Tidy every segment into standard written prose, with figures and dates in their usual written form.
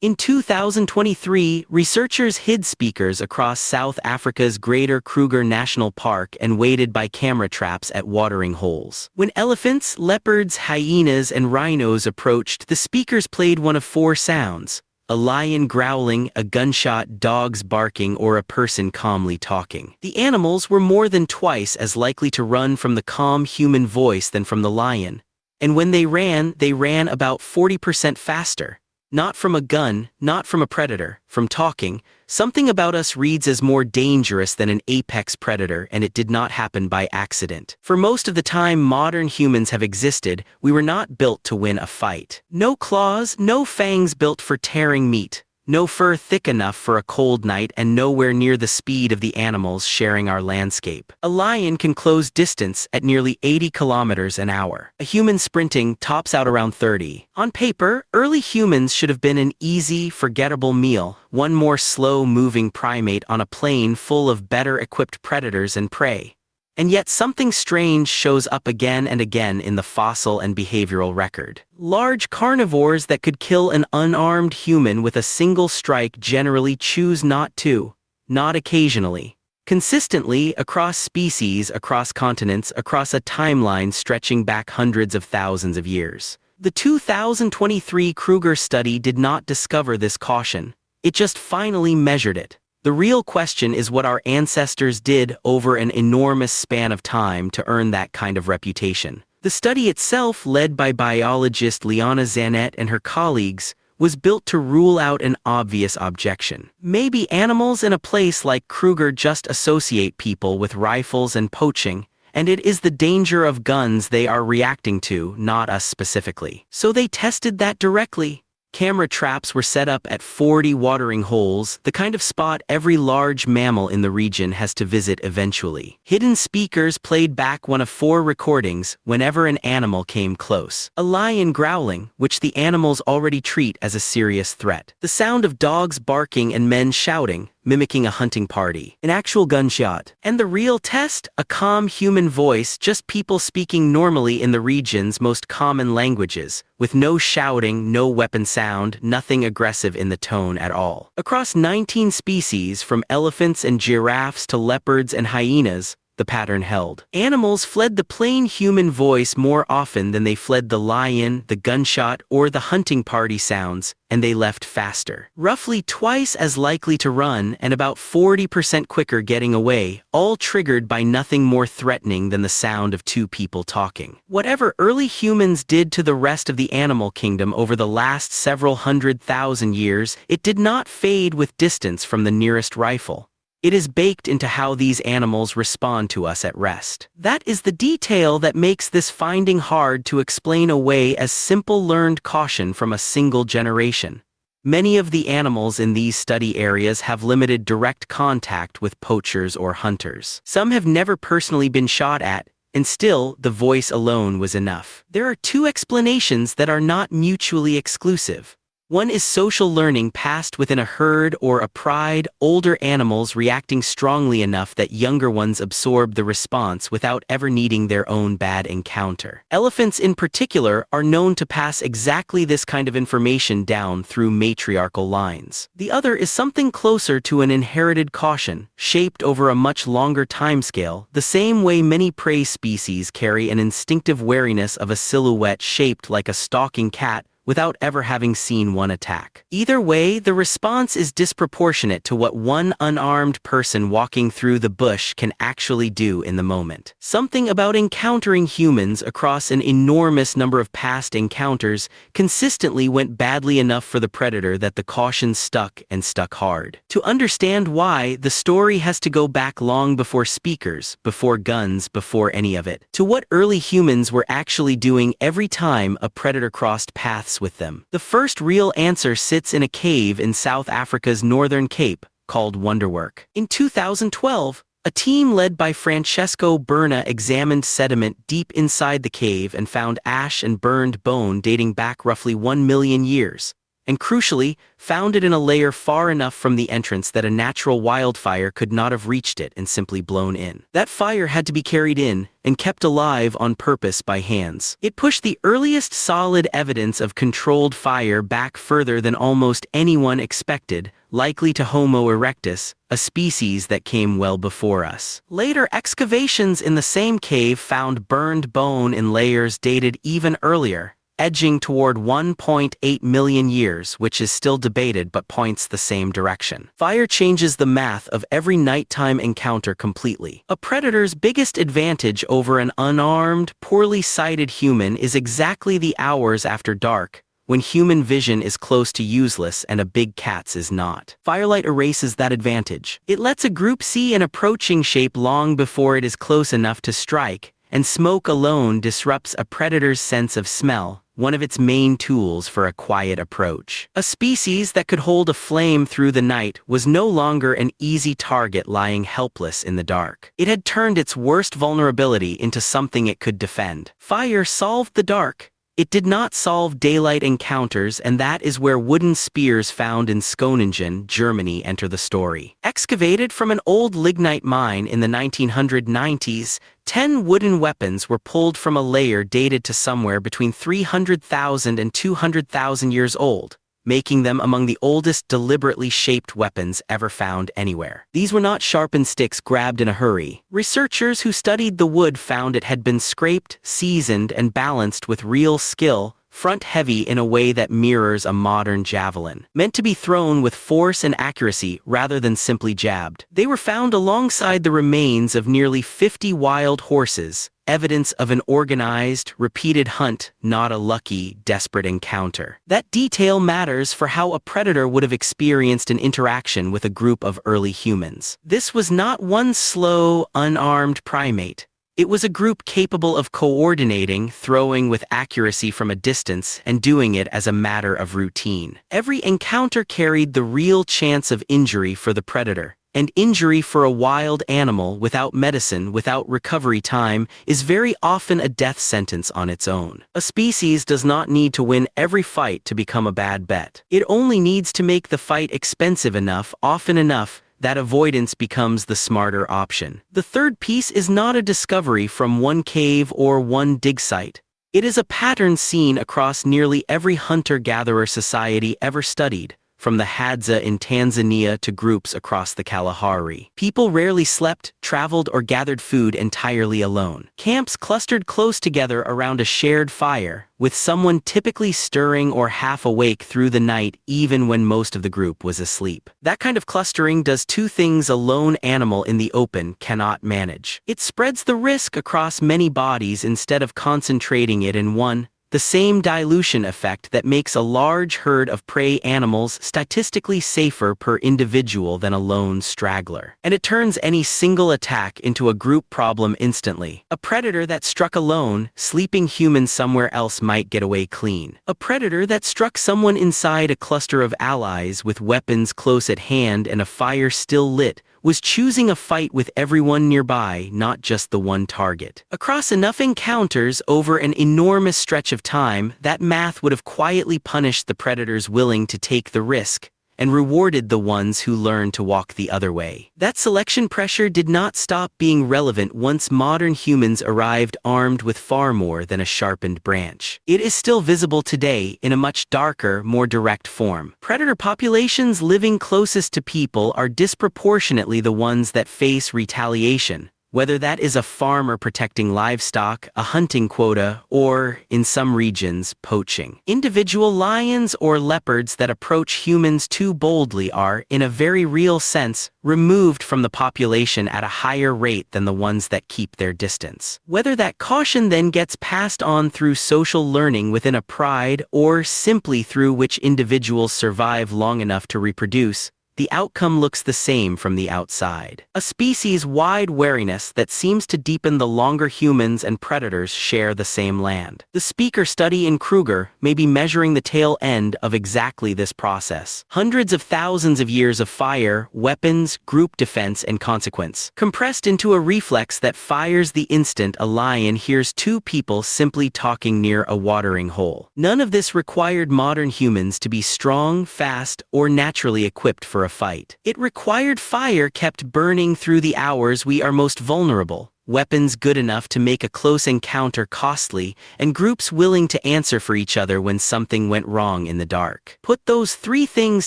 In 2023, researchers hid speakers across South Africa's Greater Kruger National Park and waited by camera traps at watering holes. When elephants, leopards, hyenas, and rhinos approached, the speakers played one of four sounds: a lion growling, a gunshot, dogs barking, or a person calmly talking. The animals were more than twice as likely to run from the calm human voice than from the lion. And when they ran about 40% faster. Not from a gun, not from a predator, from talking. Something about us reads as more dangerous than an apex predator, and it did not happen by accident. For most of the time modern humans have existed, we were not built to win a fight. No claws, no fangs built for tearing meat. No fur thick enough for a cold night, and nowhere near the speed of the animals sharing our landscape. A lion can close distance at nearly 80 kilometers an hour. A human sprinting tops out around 30. On paper, early humans should have been an easy, forgettable meal, one more slow-moving primate on a plain full of better-equipped predators and prey. And yet something strange shows up again and again in the fossil and behavioral record. Large carnivores that could kill an unarmed human with a single strike generally choose not to, not occasionally. Consistently, across species, across continents, across a timeline stretching back hundreds of thousands of years. The 2023 Kruger study did not discover this caution. It just finally measured it. The real question is what our ancestors did over an enormous span of time to earn that kind of reputation. The study itself, led by biologist Liana Zanet and her colleagues, was built to rule out an obvious objection. Maybe animals in a place like Kruger just associate people with rifles and poaching, and it is the danger of guns they are reacting to, not us specifically. So they tested that directly. Camera traps were set up at 40 watering holes, the kind of spot every large mammal in the region has to visit eventually. Hidden speakers played back one of four recordings whenever an animal came close. A lion growling, which the animals already treat as a serious threat. The sound of dogs barking and men shouting, mimicking a hunting party. An actual gunshot. And the real test? A calm human voice, just people speaking normally in the region's most common languages, with no shouting, no weapon sound, nothing aggressive in the tone at all. Across 19 species, from elephants and giraffes to leopards and hyenas, the pattern held. Animals fled the plain human voice more often than they fled the lion, the gunshot, or the hunting party sounds, and they left faster. Roughly twice as likely to run and about 40% quicker getting away, all triggered by nothing more threatening than the sound of two people talking. Whatever early humans did to the rest of the animal kingdom over the last several 100,000 years, it did not fade with distance from the nearest rifle. It is baked into how these animals respond to us at rest. That is the detail that makes this finding hard to explain away as simple learned caution from a single generation. Many of the animals in these study areas have limited direct contact with poachers or hunters. Some have never personally been shot at, and still, the voice alone was enough. There are two explanations that are not mutually exclusive. One is social learning passed within a herd or a pride, older animals reacting strongly enough that younger ones absorb the response without ever needing their own bad encounter. Elephants in particular are known to pass exactly this kind of information down through matriarchal lines. The other is something closer to an inherited caution, shaped over a much longer timescale, the same way many prey species carry an instinctive wariness of a silhouette shaped like a stalking cat, without ever having seen one attack. Either way, the response is disproportionate to what one unarmed person walking through the bush can actually do in the moment. Something about encountering humans across an enormous number of past encounters consistently went badly enough for the predator that the caution stuck and stuck hard. To understand why, the story has to go back long before speakers, before guns, before any of it, to what early humans were actually doing every time a predator crossed paths with them. The first real answer sits in a cave in South Africa's Northern Cape, called Wonderwerk. In 2012, a team led by Francesco Berna examined sediment deep inside the cave and found ash and burned bone dating back roughly 1 million years, and crucially, found it in a layer far enough from the entrance that a natural wildfire could not have reached it and simply blown in. That fire had to be carried in and kept alive on purpose by hands. It pushed the earliest solid evidence of controlled fire back further than almost anyone expected, likely to Homo erectus, a species that came well before us. Later excavations in the same cave found burned bone in layers dated even earlier, edging toward 1.8 million years, which is still debated but points the same direction. Fire changes the math of every nighttime encounter completely. A predator's biggest advantage over an unarmed, poorly sighted human is exactly the hours after dark, when human vision is close to useless and a big cat's is not. Firelight erases that advantage. It lets a group see an approaching shape long before it is close enough to strike, and smoke alone disrupts a predator's sense of smell, one of its main tools for a quiet approach. A species that could hold a flame through the night was no longer an easy target lying helpless in the dark. It had turned its worst vulnerability into something it could defend. Fire solved the dark. It did not solve daylight encounters, and that is where wooden spears found in Schoningen, Germany enter the story. Excavated from an old lignite mine in the 1990s, 10 wooden weapons were pulled from a layer dated to somewhere between 300,000 and 200,000 years old, making them among the oldest deliberately shaped weapons ever found anywhere. These were not sharpened sticks grabbed in a hurry. Researchers who studied the wood found it had been scraped, seasoned, and balanced with real skill, front-heavy in a way that mirrors a modern javelin, meant to be thrown with force and accuracy rather than simply jabbed. They were found alongside the remains of nearly 50 wild horses, evidence of an organized, repeated hunt, not a lucky, desperate encounter. That detail matters for how a predator would have experienced an interaction with a group of early humans. This was not one slow, unarmed primate. It was a group capable of coordinating, throwing with accuracy from a distance, and doing it as a matter of routine. Every encounter carried the real chance of injury for the predator. And injury for a wild animal without medicine, without recovery time, is very often a death sentence on its own. A species does not need to win every fight to become a bad bet. It only needs to make the fight expensive enough, often enough, that avoidance becomes the smarter option. The third piece is not a discovery from one cave or one dig site. It is a pattern seen across nearly every hunter-gatherer society ever studied, from the Hadza in Tanzania to groups across the Kalahari. People rarely slept, traveled, or gathered food entirely alone. Camps clustered close together around a shared fire, with someone typically stirring or half awake through the night even when most of the group was asleep. That kind of clustering does two things a lone animal in the open cannot manage. It spreads the risk across many bodies instead of concentrating it in one, the same dilution effect that makes a large herd of prey animals statistically safer per individual than a lone straggler. And it turns any single attack into a group problem instantly. A predator that struck a lone, sleeping human somewhere else might get away clean. A predator that struck someone inside a cluster of allies with weapons close at hand and a fire still lit was choosing a fight with everyone nearby, not just the one target. Across enough encounters over an enormous stretch of time, that math would have quietly punished the predators willing to take the risk, and rewarded the ones who learned to walk the other way. That selection pressure did not stop being relevant once modern humans arrived armed with far more than a sharpened branch. It is still visible today in a much darker, more direct form. Predator populations living closest to people are disproportionately the ones that face retaliation, whether that is a farmer protecting livestock, a hunting quota, or, in some regions, poaching. Individual lions or leopards that approach humans too boldly are, in a very real sense, removed from the population at a higher rate than the ones that keep their distance. Whether that caution then gets passed on through social learning within a pride or simply through which individuals survive long enough to reproduce, the outcome looks the same from the outside. A species-wide wariness that seems to deepen the longer humans and predators share the same land. The speaker study in Kruger may be measuring the tail end of exactly this process. Hundreds of thousands of years of fire, weapons, group defense, and consequence, compressed into a reflex that fires the instant a lion hears two people simply talking near a watering hole. None of this required modern humans to be strong, fast, or naturally equipped for a fight. It required fire kept burning through the hours we are most vulnerable, weapons good enough to make a close encounter costly, and groups willing to answer for each other when something went wrong in the dark. Put those three things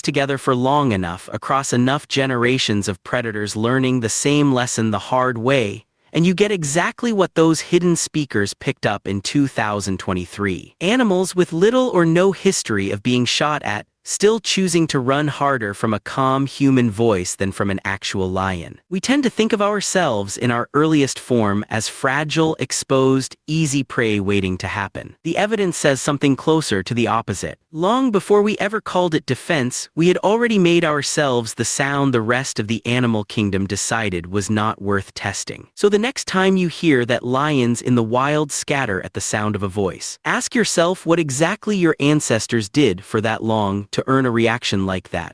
together for long enough across enough generations of predators learning the same lesson the hard way, and you get exactly what those hidden speakers picked up in 2023. Animals with little or no history of being shot at, still choosing to run harder from a calm human voice than from an actual lion. We tend to think of ourselves in our earliest form as fragile, exposed, easy prey waiting to happen. The evidence says something closer to the opposite. Long before we ever called it defense, we had already made ourselves the sound the rest of the animal kingdom decided was not worth testing. So the next time you hear that lions in the wild scatter at the sound of a voice, ask yourself what exactly your ancestors did for that long to earn a reaction like that.